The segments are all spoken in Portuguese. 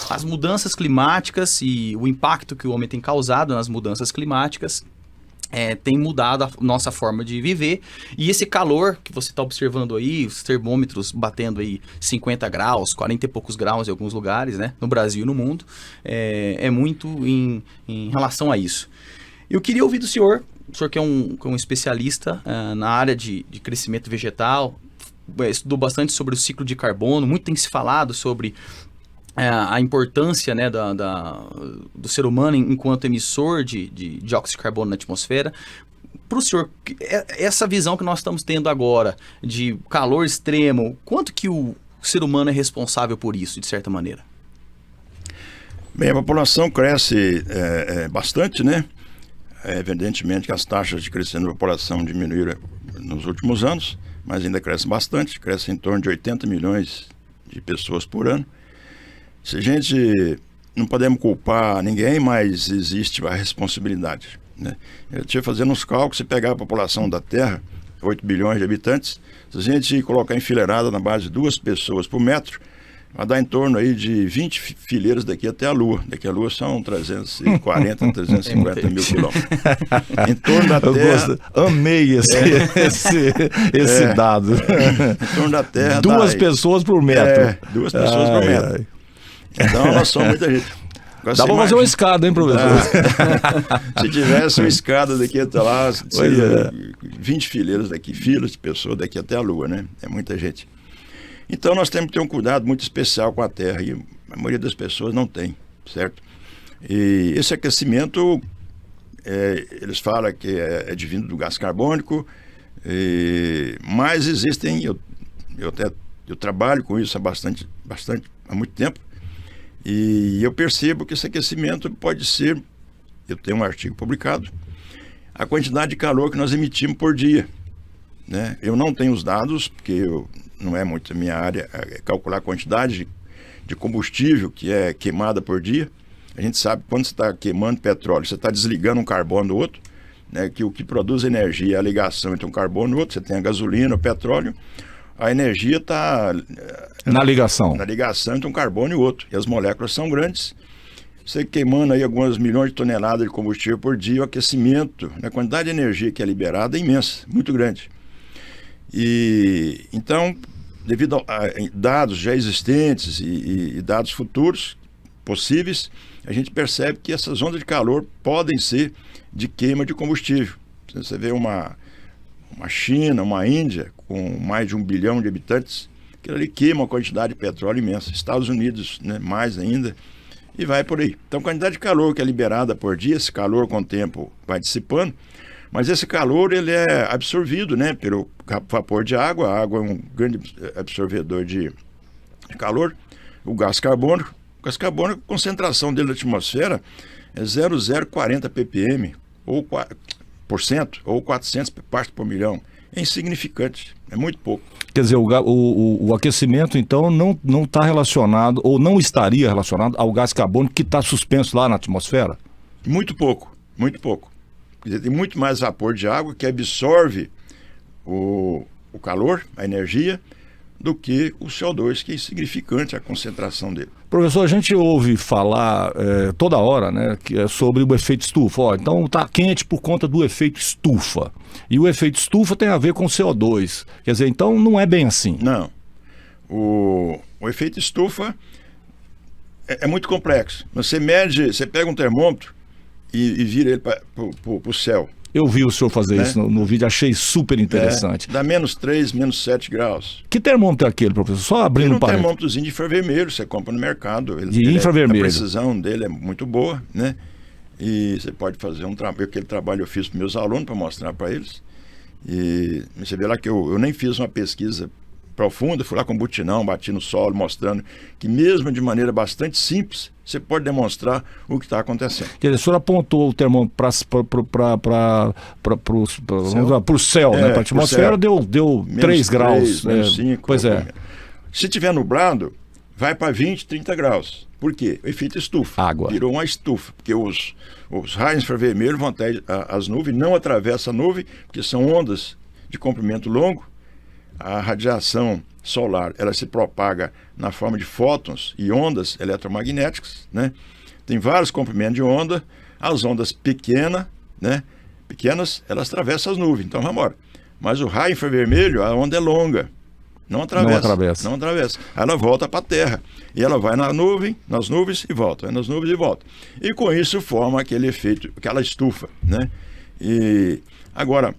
as mudanças climáticas e o impacto que o homem tem causado nas mudanças climáticas tem mudado a nossa forma de viver. E esse calor que você está observando aí, os termômetros batendo aí 50 graus, 40 e poucos graus em alguns lugares, né? No Brasil e no mundo, é muito em relação a isso. Eu queria ouvir do senhor que é um especialista na área de crescimento vegetal, estudou bastante sobre o ciclo de carbono, muito tem se falado sobre a importância, né, do ser humano enquanto emissor de dióxido de carbono na atmosfera. Para o senhor, essa visão que nós estamos tendo agora de calor extremo, quanto que o ser humano é responsável por isso, de certa maneira? Bem, a população cresce bastante, né? Evidentemente que as taxas de crescimento da população diminuíram nos últimos anos, mas ainda cresce bastante, cresce em torno de 80 milhões de pessoas por ano. Se a gente não podemos culpar ninguém, mas existe a responsabilidade, né? Eu estive fazendo uns cálculos, se pegar a população da Terra, 8 bilhões de habitantes, se a gente colocar enfileirada na base de 2 pessoas por metro, vai dar em torno aí de 20 fileiras daqui até a Lua. Daqui a Lua são 340, 350 mil quilômetros. Em torno da Terra... Amei esse dado. Em torno da Terra... 2 pessoas por metro. 2 pessoas por metro. Então nós somos muita gente. Agora, dá pra fazer uma escada, hein, professor? Se tivesse uma escada daqui até lá, seria 20 fileiras daqui, filas de pessoas daqui até a Lua, né? É muita gente. Então nós temos que ter um cuidado muito especial com a Terra, e a maioria das pessoas não tem, certo? E esse aquecimento, eles falam que é advindo do gás carbônico, mas existem, eu trabalho com isso há muito tempo, e eu percebo que esse aquecimento pode ser, eu tenho um artigo publicado, a quantidade de calor que nós emitimos por dia, né? Eu não tenho os dados, porque não é muito a minha área calcular a quantidade de combustível que é queimada por dia. A gente sabe que quando você está queimando petróleo, você está desligando um carbono do outro, né? Que o que produz energia é a ligação entre um carbono e o outro. Você tem a gasolina, o petróleo, a energia está na ligação entre um carbono e o outro. E as moléculas são grandes. Você queimando aí algumas milhões de toneladas de combustível por dia, o aquecimento, a quantidade de energia que é liberada é imensa, muito grande. E então, devido a dados já existentes e dados futuros possíveis, a gente percebe que essas ondas de calor podem ser de queima de combustível. Você vê uma China, uma Índia, com mais de 1 bilhão de habitantes, que ali queima uma quantidade de petróleo imensa. Estados Unidos, né, mais ainda, e vai por aí. Então, a quantidade de calor que é liberada por dia, esse calor com o tempo vai dissipando, mas esse calor ele é absorvido, né, pelo vapor de água. A água é um grande absorvedor de calor. O gás carbônico, a concentração dele na atmosfera é 0,040 ppm, ou 400 partes por milhão. É insignificante, é muito pouco. Quer dizer, o aquecimento, então, não está relacionado, ou não estaria relacionado ao gás carbônico que está suspenso lá na atmosfera? Muito pouco, muito pouco. Quer dizer, tem muito mais vapor de água que absorve o calor, a energia, do que o CO2, que é insignificante a concentração dele. Professor, a gente ouve falar toda hora, né, sobre o efeito estufa. Então está quente por conta do efeito estufa. E o efeito estufa tem a ver com CO2. Quer dizer, então não é bem assim. Não. O efeito estufa é muito complexo. Você pega um termômetro e vira ele para o céu. Eu vi o senhor fazer isso no vídeo, achei super interessante. Dá -3, -7 graus. Que termômetro é aquele, professor? Só abrindo um parênteses. Termômetrozinho de infravermelho, você compra no mercado. Infravermelho. A precisão dele é muito boa, né? E você pode fazer aquele trabalho eu fiz para meus alunos, para mostrar para eles. E você vê lá que eu nem fiz uma pesquisa profunda, fui lá com butinão, bati no solo, mostrando que mesmo de maneira bastante simples, você pode demonstrar o que está acontecendo. Quer dizer, o senhor apontou o termômetro para o céu, né? Para a atmosfera, deu 3 graus. -5. Pois é. Se tiver nublado, vai para 20, 30 graus. Por quê? O efeito estufa. Água. Virou uma estufa, porque os raios infravermelhos vão até as nuvens, não atravessam a nuvem, porque são ondas de comprimento longo. A radiação solar, ela se propaga na forma de fótons e ondas eletromagnéticas, né? Tem vários comprimentos de onda. As ondas pequenas, elas atravessam as nuvens, então vamos embora. Mas o raio infravermelho, a onda é longa, não atravessa. Ela volta para a Terra e ela vai nas nuvens e volta, vai nas nuvens e volta. E com isso forma aquele efeito, aquela estufa, né? E agora,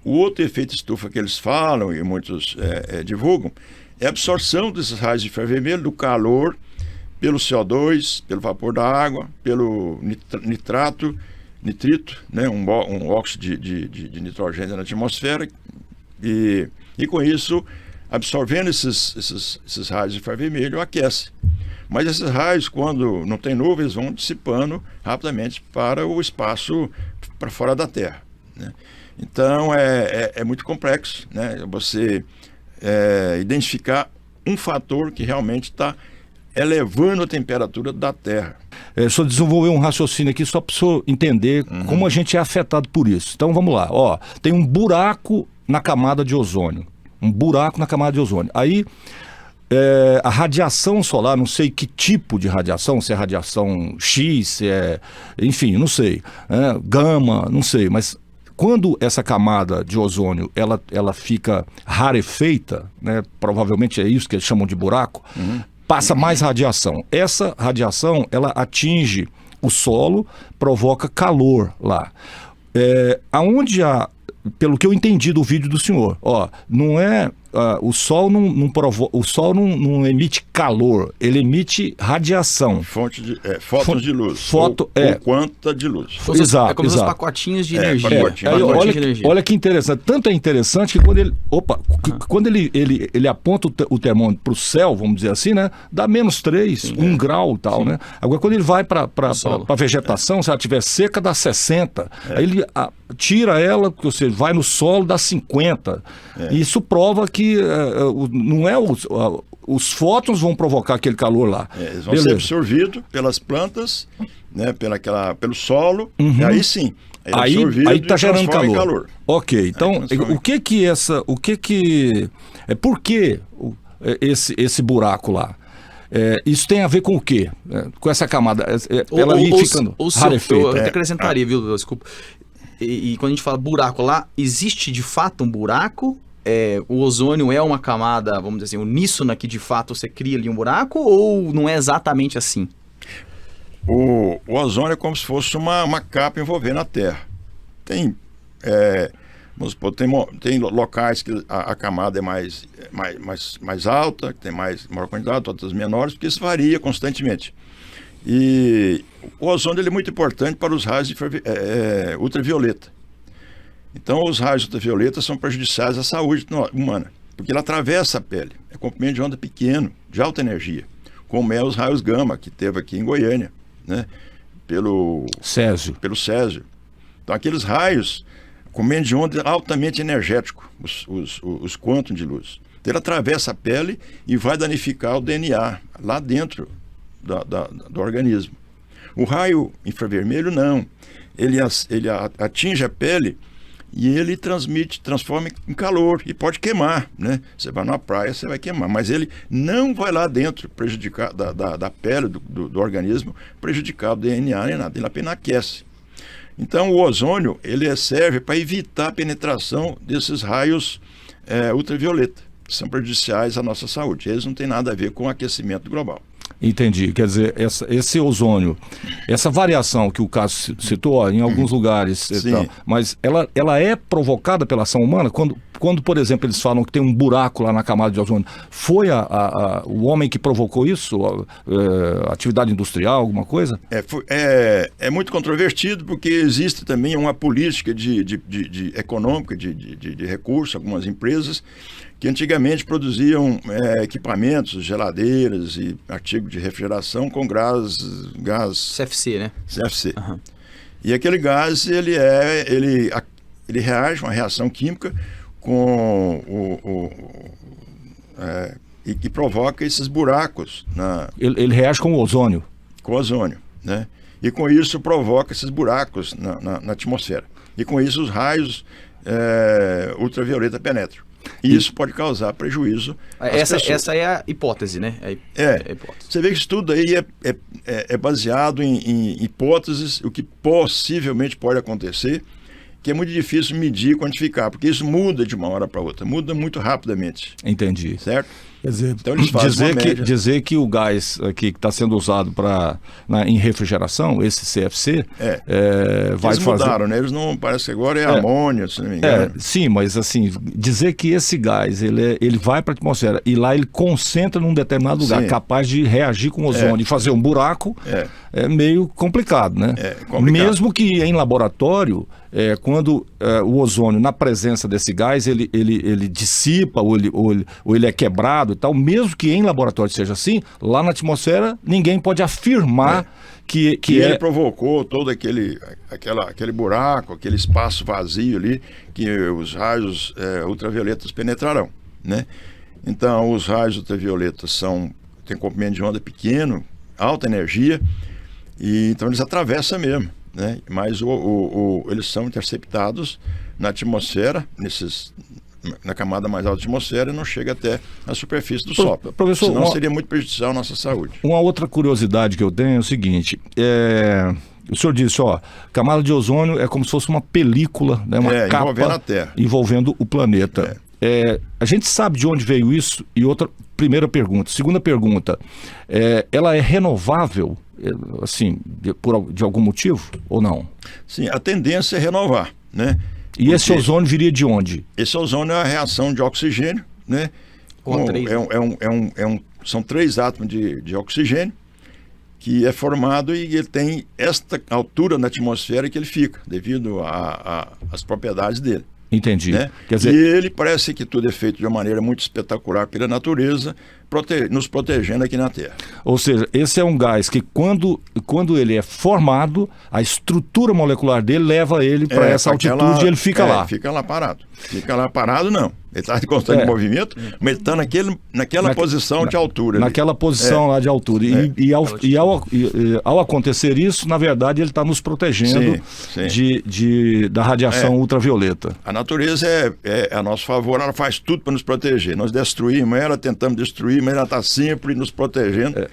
o outro efeito estufa que eles falam e muitos divulgam é a absorção desses raios infravermelhos do calor pelo CO2, pelo vapor da água, pelo nitrito, né? um óxido de nitrogênio na atmosfera, e com isso, absorvendo esses raios infravermelhos, aquece. Mas esses raios, quando não tem nuvens, vão dissipando rapidamente para o espaço, para fora da Terra, né? Então, é muito complexo, né? Você identificar um fator que realmente está elevando a temperatura da Terra. Só desenvolver um raciocínio aqui só para o senhor entender como a gente é afetado por isso. Então vamos lá, tem um buraco na camada de ozônio. Aí a radiação solar, não sei que tipo de radiação, se é radiação X, se é, enfim, não sei, gama, não sei, mas quando essa camada de ozônio ela fica rarefeita, né, provavelmente é isso que eles chamam de buraco, passa mais radiação. Essa radiação, ela atinge o solo, provoca calor lá. Pelo que eu entendi do vídeo do senhor, não é... o sol não emite calor, ele emite radiação. Fótons de luz. Ou quanta de luz. Exato. É como os pacotinhos de energia. Olha que interessante. Tanto é interessante que quando ele aponta o termômetro para o céu, vamos dizer assim, né? Dá -3, 1 grau e tal, né? Agora, quando ele vai para a vegetação, se ela estiver seca, dá 60. Aí ele tira ela, ou seja, vai no solo, dá 50. E isso prova que não é os fótons vão provocar aquele calor lá. Eles vão ser absorvidos pelas plantas, né, pelo solo, e aí sim. Aí está gerando calor. Ok, então por que esse buraco lá? Isso tem a ver com o quê? Com essa camada? Ela ir ficando rarefeita. Eu até acrescentaria, viu? Desculpa. E quando a gente fala buraco lá, existe de fato um buraco? O ozônio é uma camada, vamos dizer assim, uníssona que de fato você cria ali um buraco, ou não é exatamente assim? O ozônio é como se fosse uma capa envolvendo a Terra. Tem locais que a camada é mais alta, que tem maior quantidade, outras menores, porque isso varia constantemente. E o ozônio ele é muito importante para os raios ultravioleta. Então, os raios ultravioletas são prejudiciais à saúde humana, porque ele atravessa a pele. É comprimento de onda pequeno, de alta energia, como os raios gama, que teve aqui em Goiânia, né? Pelo Césio. Então, aqueles raios, comprimento de onda altamente energético, os quantum de luz. Então, ele atravessa a pele e vai danificar o DNA lá dentro do organismo. O raio infravermelho, não. Ele atinge a pele e ele transforma em calor e pode queimar, né? Você vai na praia, você vai queimar, mas ele não vai lá dentro prejudicar da pele do organismo, prejudicar o DNA nem nada, ele apenas aquece. Então o ozônio ele serve para evitar a penetração desses raios ultravioleta, que são prejudiciais à nossa saúde. Eles não têm nada a ver com o aquecimento global. Entendi, quer dizer, esse ozônio, essa variação que o Cássio citou, em alguns lugares, tal, mas ela é provocada pela ação humana? Quando, por exemplo, eles falam que tem um buraco lá na camada de ozônio, foi o homem que provocou isso? Atividade industrial, alguma coisa? É muito controvertido, porque existe também uma política econômica de recursos, algumas empresas que antigamente produziam equipamentos, geladeiras e artigos de refrigeração com gás CFC, né? CFC. Uhum. E aquele gás, ele reage, uma reação química e provoca esses buracos. Ele reage com o ozônio? Com o ozônio, né? E com isso provoca esses buracos na atmosfera. E com isso os raios ultravioleta penetram. E isso pode causar prejuízo às pessoas. Essa é a hipótese, né? É. A hipótese. Você vê que isso tudo aí é baseado em hipóteses, o que possivelmente pode acontecer, que é muito difícil medir e quantificar, porque isso muda de uma hora para outra, muda muito rapidamente. Entendi. Certo? Quer dizer, então eles fazem uma média. dizer que o gás aqui que está sendo usado em refrigeração, esse CFC, vai eles fazer... mudaram, né? Eles não, parece que agora é amônia, se não me engano. Sim, mas assim, dizer que esse gás ele vai para a atmosfera e lá ele concentra num determinado lugar, capaz de reagir com o ozônio e fazer um buraco, é meio complicado, né? É complicado. Mesmo que em laboratório, quando o ozônio, na presença desse gás, ele dissipa ou ele é quebrado e tal, mesmo que em laboratório seja assim, lá na atmosfera ninguém pode afirmar que ele provocou todo aquele buraco, aquele espaço vazio ali que os raios ultravioletas penetrarão, né? Então, os raios ultravioletas têm comprimento de onda pequeno, alta energia, e então eles atravessam mesmo, né? Mas eles são interceptados na atmosfera, na camada mais alta da atmosfera, e não chega até a superfície do Sol. Professor, senão seria muito prejudicial à nossa saúde. Uma outra curiosidade que eu tenho é o seguinte, o senhor disse, camada de ozônio é como se fosse uma película, né, uma capa envolvendo a Terra, envolvendo o planeta. A gente sabe de onde veio isso? E primeira pergunta. Segunda pergunta, ela é renovável, assim, de algum motivo ou não? Sim, a tendência é renovar, né? E esse ozônio viria de onde? Esse ozônio é a reação de oxigênio, né? São 3 átomos de oxigênio que é formado, e ele tem esta altura na atmosfera que ele fica, devido às propriedades dele. Entendi. Né? Quer dizer... E ele parece que tudo é feito de uma maneira muito espetacular pela natureza, nos protegendo aqui na Terra. Ou seja, esse é um gás que quando ele é formado, a estrutura molecular dele leva ele para essa altitude e ele fica lá. Fica lá parado. Fica lá parado, não. Ele está em constante movimento, mas ele está naquela posição de altura. Naquela posição lá de altura. E ao acontecer isso, na verdade, ele está nos protegendo da radiação ultravioleta. A natureza é a nosso favor, ela faz tudo para nos proteger. Nós destruímos ela, tentamos destruir, mas ela está sempre nos protegendo